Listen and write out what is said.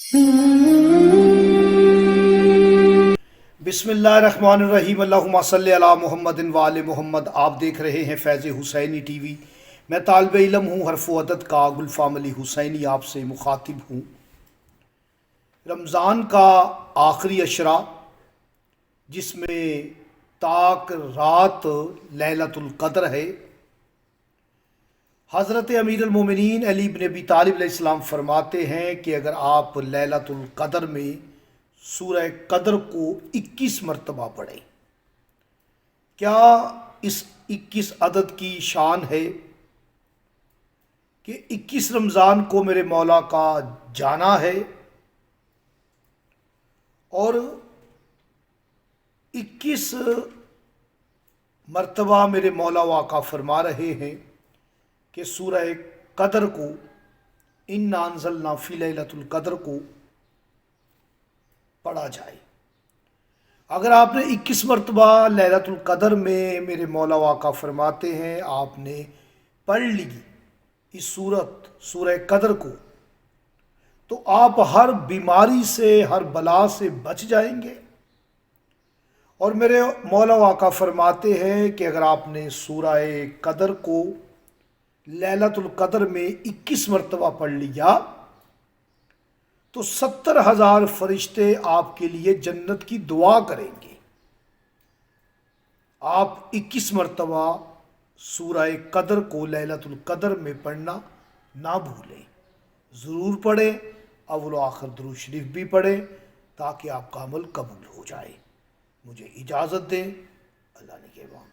بسم اللہ الرحمن الرحیم، اللہم صلی علی محمد و آل محمد۔ آپ دیکھ رہے ہیں فیض حسینی ٹی وی۔ میں طالب علم ہوں حرف و عدد کا گلفام علی حسینی، آپ سے مخاطب ہوں۔ رمضان کا آخری عشرہ جس میں تاک رات لیلۃ القدر ہے، حضرت امیر المومنین علی بن ابی طالب علیہ السلام فرماتے ہیں کہ اگر آپ لیلۃ القدر میں سورہ قدر کو 21 مرتبہ پڑھیں، کیا اس 21 عدد کی شان ہے کہ 21 رمضان کو میرے مولا کا جانا ہے، اور 21 مرتبہ میرے مولا واقع فرما رہے ہیں کہ سورہ قدر کو، انا انزلنا فی لیلۃ القدر کو پڑھا جائے۔ اگر آپ نے 21 مرتبہ لیلۃ القدر میں میرے مولا واقع فرماتے ہیں آپ نے پڑھ لی اس سورہ قدر کو، تو آپ ہر بیماری سے، ہر بلا سے بچ جائیں گے۔ اور میرے مولا واقع فرماتے ہیں کہ اگر آپ نے سورہ قدر کو لیلۃ القدر میں 21 مرتبہ پڑھ لیا تو 70,000 فرشتے آپ کے لیے جنت کی دعا کریں گے۔ آپ 21 مرتبہ سورہ قدر کو لیلۃ القدر میں پڑھنا نہ بھولیں، ضرور پڑھیں، اول و آخر درود شریف بھی پڑھیں تاکہ آپ کا عمل قبول ہو جائے۔ مجھے اجازت دیں، اللہ نگہبان۔